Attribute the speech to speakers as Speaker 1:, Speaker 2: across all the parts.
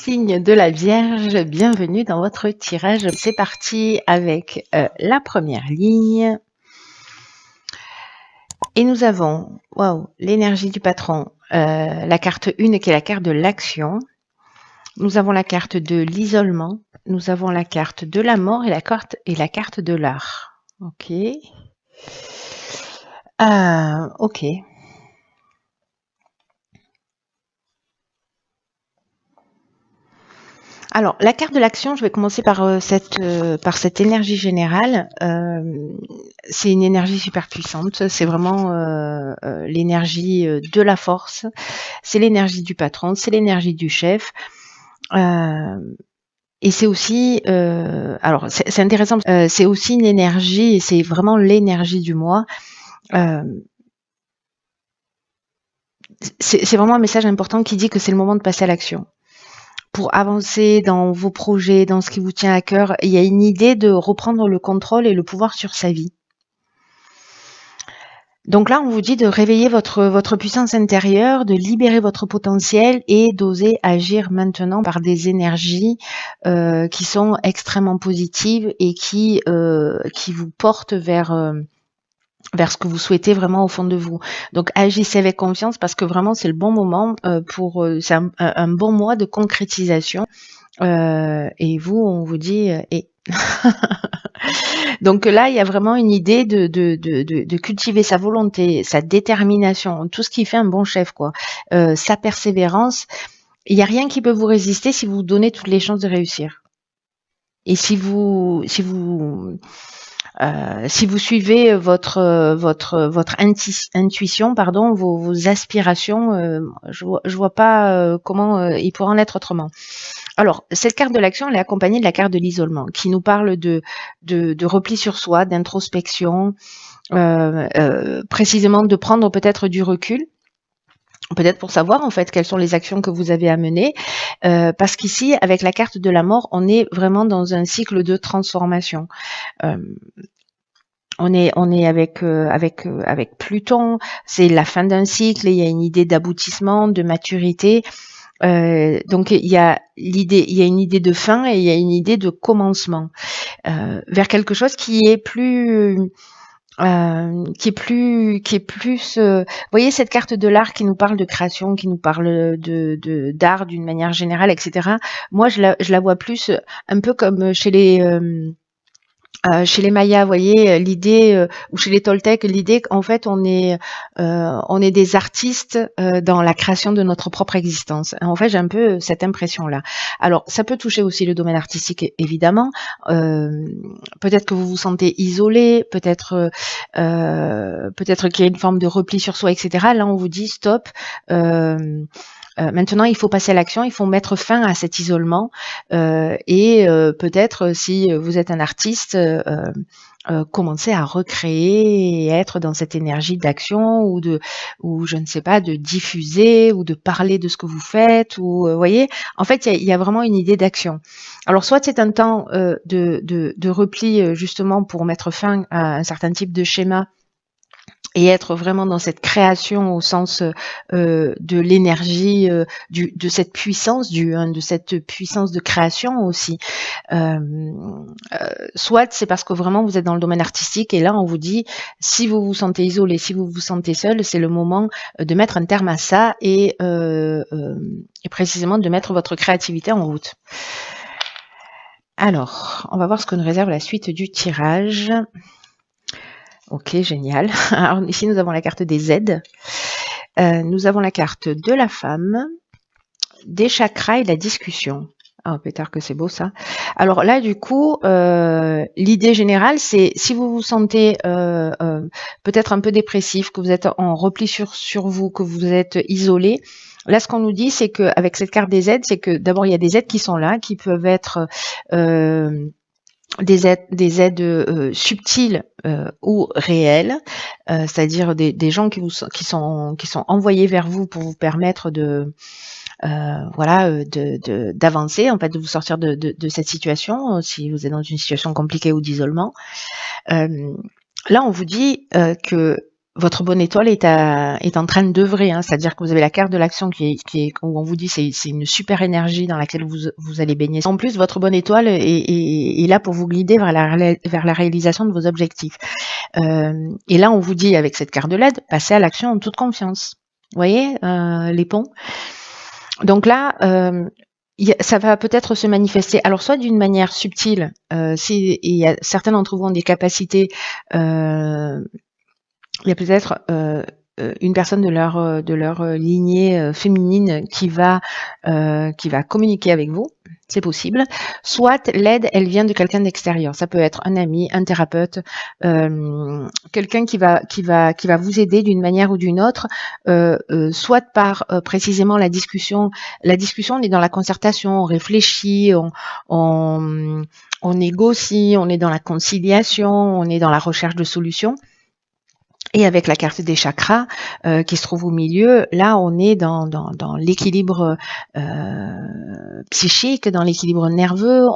Speaker 1: Signe de la Vierge, bienvenue dans votre tirage. C'est parti avec la première ligne. Et nous avons, waouh, l'énergie du patron, la carte 1 qui est la carte de l'action. Nous avons la carte de l'isolement. Nous avons la carte de la mort et la carte de l'art. Ok. Ok. Alors, la carte de l'action, je vais commencer par cette énergie générale. C'est une énergie super puissante. C'est vraiment l'énergie de la force. C'est l'énergie du patron. C'est l'énergie du chef. Et c'est aussi, alors c'est intéressant. C'est aussi une énergie. Et c'est vraiment l'énergie du moi. C'est vraiment un message important qui dit que c'est le moment de passer à l'action. Pour avancer dans vos projets, dans ce qui vous tient à cœur, il y a une idée de reprendre le contrôle et le pouvoir sur sa vie. Donc là, on vous dit de réveiller votre puissance intérieure, de libérer votre potentiel et d'oser agir maintenant par des énergies qui sont extrêmement positives et qui vous portent vers ce que vous souhaitez vraiment au fond de vous. Donc agissez avec confiance parce que vraiment c'est le bon moment c'est un bon mois de concrétisation. Et vous, on vous dit Donc là, il y a vraiment une idée de cultiver sa volonté, sa détermination, tout ce qui fait un bon chef, quoi. Sa persévérance. Il n'y a rien qui peut vous résister si vous donnez toutes les chances de réussir. Et si vous suivez votre intuition, pardon, vos aspirations, je vois pas comment il pourrait en être autrement. Alors, cette carte de l'action, elle est accompagnée de la carte de l'isolement, qui nous parle de repli sur soi, d'introspection, précisément de prendre peut-être du recul, peut-être pour savoir en fait quelles sont les actions que vous avez à mener, parce qu'ici, avec la carte de la mort, on est vraiment dans un cycle de transformation. On est avec Pluton, c'est la fin d'un cycle, et il y a une idée d'aboutissement, de maturité. Donc il y a une idée de fin et il y a une idée de commencement vers quelque chose qui est plus vous voyez cette carte de l'art qui nous parle de création, qui nous parle de d'art d'une manière générale, etc. Moi je la vois plus un peu comme chez les Mayas, vous voyez, l'idée, ou chez les Toltecs, l'idée qu'en fait on est des artistes dans la création de notre propre existence. En fait, j'ai un peu cette impression-là. Alors, ça peut toucher aussi le domaine artistique, évidemment. Peut-être que vous vous sentez isolé, peut-être qu'il y a une forme de repli sur soi, etc. Là, on vous dit stop. Maintenant, il faut passer à l'action, il faut mettre fin à cet isolement et peut-être si vous êtes un artiste, commencer à recréer et être dans cette énergie d'action ou je ne sais pas, de diffuser ou de parler de ce que vous faites ou vous voyez, en fait, il y a vraiment une idée d'action. Alors, soit c'est un temps de repli justement pour mettre fin à un certain type de schéma et être vraiment dans cette création au sens de l'énergie, de cette puissance de cette puissance de création aussi. Soit c'est parce que vraiment vous êtes dans le domaine artistique et là on vous dit si vous vous sentez isolé, si vous vous sentez seul, c'est le moment de mettre un terme à ça et précisément de mettre votre créativité en route. Alors, on va voir ce que nous réserve la suite du tirage. Ok, génial. Alors ici, nous avons la carte des aides. Nous avons la carte de la femme, des chakras et de la discussion. Ah, peut-être que c'est beau ça. Alors là, du coup, l'idée générale, c'est si vous vous sentez peut-être un peu dépressif, que vous êtes en repli sur vous, que vous êtes isolé, là, ce qu'on nous dit, c'est qu'avec cette carte des aides, c'est que d'abord, il y a des aides qui sont là, qui peuvent être des aides subtiles ou réelles, c'est-à-dire des gens qui sont envoyés vers vous pour vous permettre d'avancer, en fait, de vous sortir de cette situation si vous êtes dans une situation compliquée ou d'isolement. Là, on vous dit que votre bonne étoile est en train d'œuvrer, hein, c'est-à-dire que vous avez la carte de l'action qui est où on vous dit c'est une super énergie dans laquelle vous allez baigner. En plus, votre bonne étoile est là pour vous guider vers la réalisation de vos objectifs. Et là, on vous dit avec cette carte de l'aide, passez à l'action en toute confiance. Vous voyez les ponts. Donc là, ça va peut-être se manifester, alors soit d'une manière subtile, si il y a certains d'entre vous ont des capacités, il y a peut-être une personne de leur lignée féminine qui va communiquer avec vous, c'est possible. Soit l'aide, elle vient de quelqu'un d'extérieur. Ça peut être un ami, un thérapeute, quelqu'un qui va vous aider d'une manière ou d'une autre, soit par précisément la discussion. La discussion, on est dans la concertation, on réfléchit, on négocie, on est dans la conciliation, on est dans la recherche de solutions. Et avec la carte des chakras qui se trouve au milieu, là on est dans l'équilibre psychique, dans l'équilibre nerveux,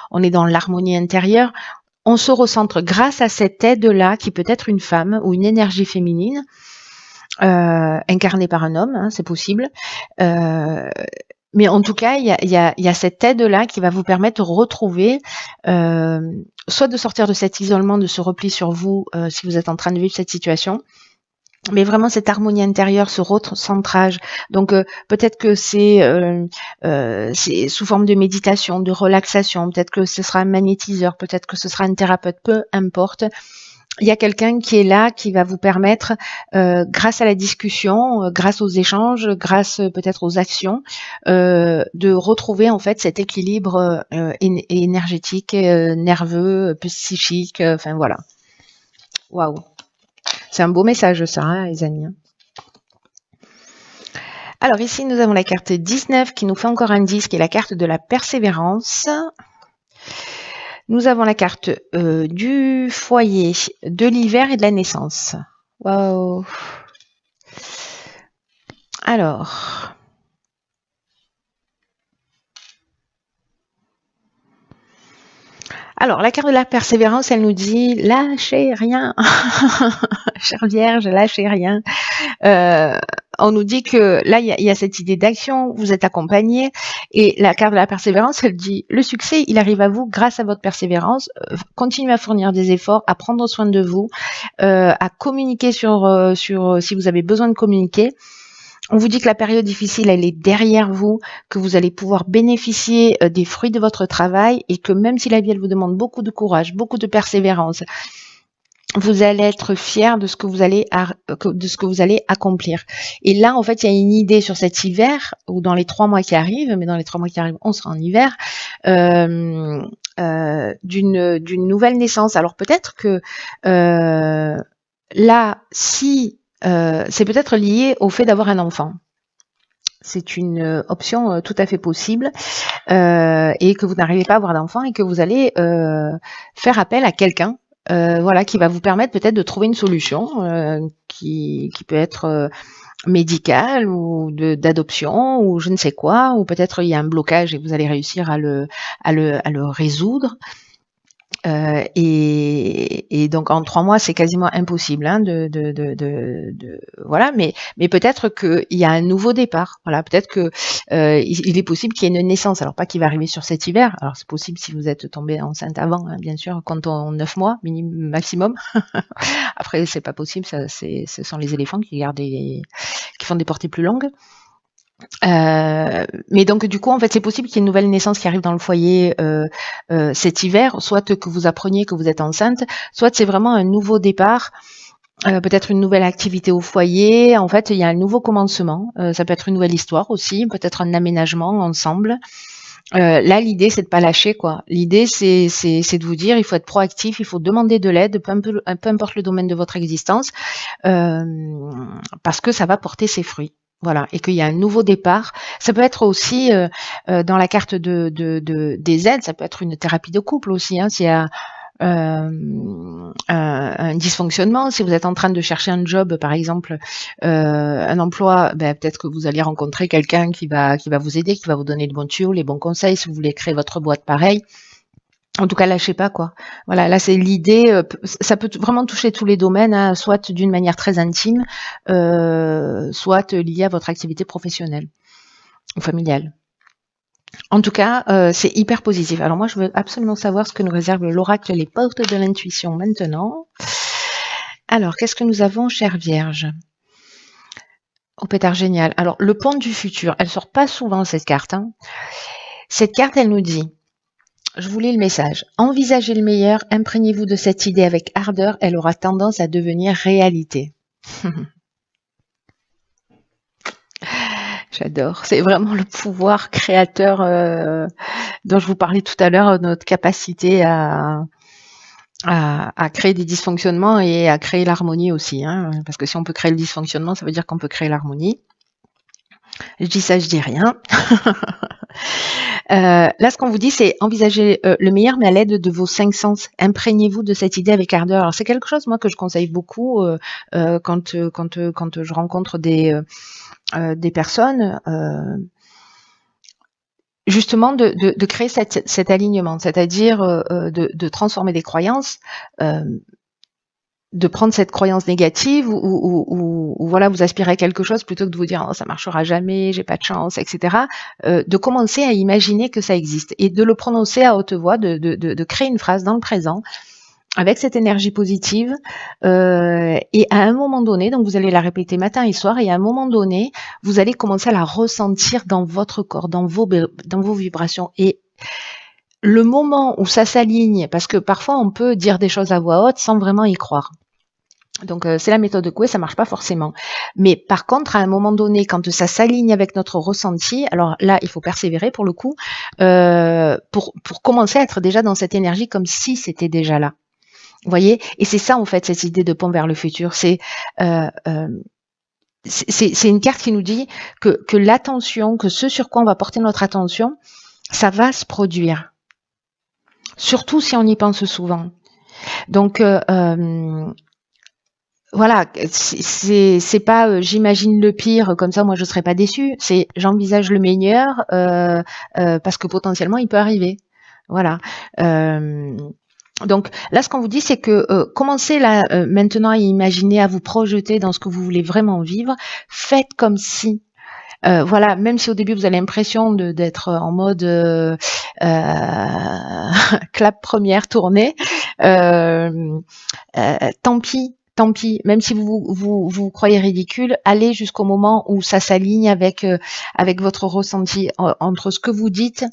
Speaker 1: on est dans l'harmonie intérieure. On se recentre grâce à cette aide-là qui peut être une femme ou une énergie féminine incarnée par un homme, hein, c'est possible. Mais en tout cas, il y a cette aide-là qui va vous permettre de retrouver, soit de sortir de cet isolement, de ce repli sur vous, si vous êtes en train de vivre cette situation, mais vraiment cette harmonie intérieure, ce recentrage. Donc peut-être que c'est sous forme de méditation, de relaxation, peut-être que ce sera un magnétiseur, peut-être que ce sera un thérapeute, peu importe. Il y a quelqu'un qui est là, qui va vous permettre, grâce à la discussion, grâce aux échanges, grâce peut-être aux actions, de retrouver en fait cet équilibre énergétique, nerveux, psychique, enfin voilà. Waouh, c'est un beau message ça, hein, les amis. Alors ici, nous avons la carte 19 qui nous fait encore un 10, qui est la carte de la persévérance. Nous avons la carte du foyer, de l'hiver et de la naissance. Waouh. Alors. La carte de la persévérance, elle nous dit « Lâchez rien ». Chère Vierge, lâchez rien. On nous dit que là, il y a cette idée d'action, vous êtes accompagné, et la carte de la persévérance, elle dit le succès, il arrive à vous grâce à votre persévérance. Continuez à fournir des efforts, à prendre soin de vous, à communiquer sur si vous avez besoin de communiquer. On vous dit que la période difficile, elle est derrière vous, que vous allez pouvoir bénéficier des fruits de votre travail, et que même si la vie, elle vous demande beaucoup de courage, beaucoup de persévérance, vous allez être fier de ce que vous allez accomplir. Et là, en fait, il y a une idée sur cet hiver, ou dans les 3 mois qui arrivent, mais dans les 3 mois qui arrivent, on sera en hiver, d'une nouvelle naissance. Alors peut-être que là, si c'est peut-être lié au fait d'avoir un enfant. C'est une option tout à fait possible, et que vous n'arrivez pas à avoir d'enfant et que vous allez faire appel à quelqu'un, voilà, qui va vous permettre peut-être de trouver une solution qui peut être médicale ou d'adoption ou je ne sais quoi, ou peut-être il y a un blocage et vous allez réussir à le résoudre. Et donc en 3 mois, c'est quasiment impossible, hein, voilà. Mais peut-être qu'il y a un nouveau départ. Voilà, peut-être que il est possible qu'il y ait une naissance. Alors pas qu'il va arriver sur cet hiver. Alors c'est possible si vous êtes tombé enceinte avant, hein, bien sûr, comptons 9 mois maximum. Après c'est pas possible. Ce sont les éléphants qui font des portées plus longues. Mais donc du coup en fait c'est possible qu'il y ait une nouvelle naissance qui arrive dans le foyer cet hiver, soit que vous appreniez que vous êtes enceinte, soit c'est vraiment un nouveau départ, peut-être une nouvelle activité au foyer. En fait il y a un nouveau commencement, ça peut être une nouvelle histoire aussi, peut-être un aménagement ensemble. Là l'idée c'est de pas lâcher quoi. L'idée c'est de vous dire il faut être proactif, il faut demander de l'aide, peu importe le domaine de votre existence, parce que ça va porter ses fruits. Voilà, et qu'il y a un nouveau départ. Ça peut être aussi dans la carte des aides, ça peut être une thérapie de couple aussi, hein, s'il y a un dysfonctionnement, si vous êtes en train de chercher un job, par exemple, un emploi, peut-être que vous allez rencontrer quelqu'un qui va vous aider, qui va vous donner le bon tuyau, les bons conseils, si vous voulez créer votre boîte pareil. En tout cas, lâchez pas, quoi. Voilà, là, c'est l'idée, ça peut vraiment toucher tous les domaines, hein, soit d'une manière très intime, soit liée à votre activité professionnelle ou familiale. En tout cas, c'est hyper positif. Alors moi, je veux absolument savoir ce que nous réserve l'oracle, les portes de l'intuition maintenant. Alors, qu'est-ce que nous avons, chère Vierge? Oh, pétard génial. Alors, le pont du futur, elle sort pas souvent, cette carte, hein. Cette carte, elle nous dit, je vous lis le message. Envisagez le meilleur, imprégnez-vous de cette idée avec ardeur, elle aura tendance à devenir réalité. J'adore. C'est vraiment le pouvoir créateur dont je vous parlais tout à l'heure, notre capacité à créer des dysfonctionnements et à créer l'harmonie aussi. Hein, parce que si on peut créer le dysfonctionnement, ça veut dire qu'on peut créer l'harmonie. Je dis ça, je dis rien. Là, ce qu'on vous dit, c'est envisager le meilleur, mais à l'aide de vos 5 sens. Imprégnez-vous de cette idée avec ardeur. Alors, c'est quelque chose, moi, que je conseille beaucoup quand je rencontre des personnes. Justement, de créer cet alignement, c'est-à-dire de transformer des croyances. De prendre cette croyance négative ou voilà, vous aspirez à quelque chose plutôt que de vous dire oh, ça marchera jamais, j'ai pas de chance, etc. De commencer à imaginer que ça existe et de le prononcer à haute voix, de créer une phrase dans le présent avec cette énergie positive et à un moment donné, donc vous allez la répéter matin et soir et à un moment donné, vous allez commencer à la ressentir dans votre corps, dans vos vibrations et le moment où ça s'aligne, parce que parfois on peut dire des choses à voix haute sans vraiment y croire. Donc c'est la méthode Coué, ça marche pas forcément. Mais par contre, à un moment donné, quand ça s'aligne avec notre ressenti, alors là, il faut persévérer pour le coup, pour commencer à être déjà dans cette énergie comme si c'était déjà là. Vous voyez? Et c'est ça en fait cette idée de pont vers le futur. C'est une carte qui nous dit que l'attention, que ce sur quoi on va porter notre attention, ça va se produire. Surtout si on y pense souvent. Donc voilà, c'est pas j'imagine le pire, comme ça moi je serais pas déçue. C'est j'envisage le meilleur parce que potentiellement il peut arriver. Voilà. Donc là, ce qu'on vous dit, c'est que commencez là maintenant à imaginer, à vous projeter dans ce que vous voulez vraiment vivre. Faites comme si. Voilà, même si au début vous avez l'impression d'être en mode clap première tournée, tant pis. Tant pis, même si vous croyez ridicule, allez jusqu'au moment où ça s'aligne avec votre ressenti entre ce que vous dites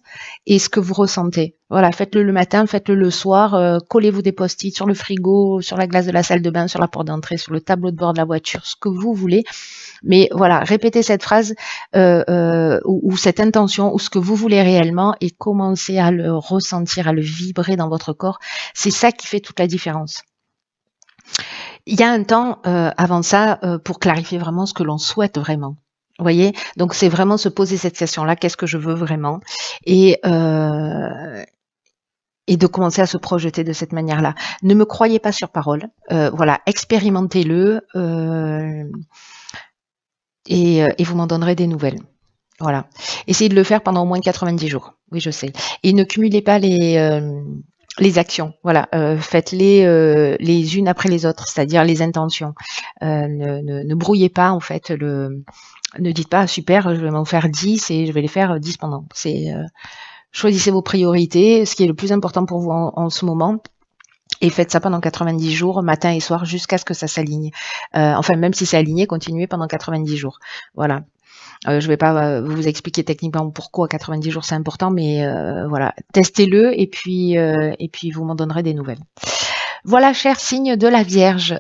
Speaker 1: et ce que vous ressentez. Voilà, faites-le le matin, faites-le le soir, collez-vous des post-it sur le frigo, sur la glace de la salle de bain, sur la porte d'entrée, sur le tableau de bord de la voiture, ce que vous voulez. Mais voilà, répétez cette phrase ou cette intention ou ce que vous voulez réellement et commencez à le ressentir, à le vibrer dans votre corps. C'est ça qui fait toute la différence. Il y a un temps avant ça pour clarifier vraiment ce que l'on souhaite vraiment. Vous voyez, donc c'est vraiment se poser cette question-là, qu'est-ce que je veux vraiment, et de commencer à se projeter de cette manière-là. Ne me croyez pas sur parole, voilà, expérimentez-le et vous m'en donnerez des nouvelles. Voilà, essayez de le faire pendant au moins 90 jours. Oui, je sais. Et ne cumulez pas les actions, voilà, faites-les les unes après les autres, c'est-à-dire les intentions. Ne brouillez pas en fait ne dites pas super, je vais m'en faire 10 et je vais les faire 10 pendant. Choisissez vos priorités, ce qui est le plus important pour vous en ce moment. Et faites ça pendant 90 jours, matin et soir, jusqu'à ce que ça s'aligne. Enfin, même si c'est aligné, continuez pendant 90 jours. Voilà. Je ne vais pas vous expliquer techniquement pourquoi 90 jours c'est important, mais voilà, testez-le et puis vous m'en donnerez des nouvelles. Voilà, cher signe de la Vierge.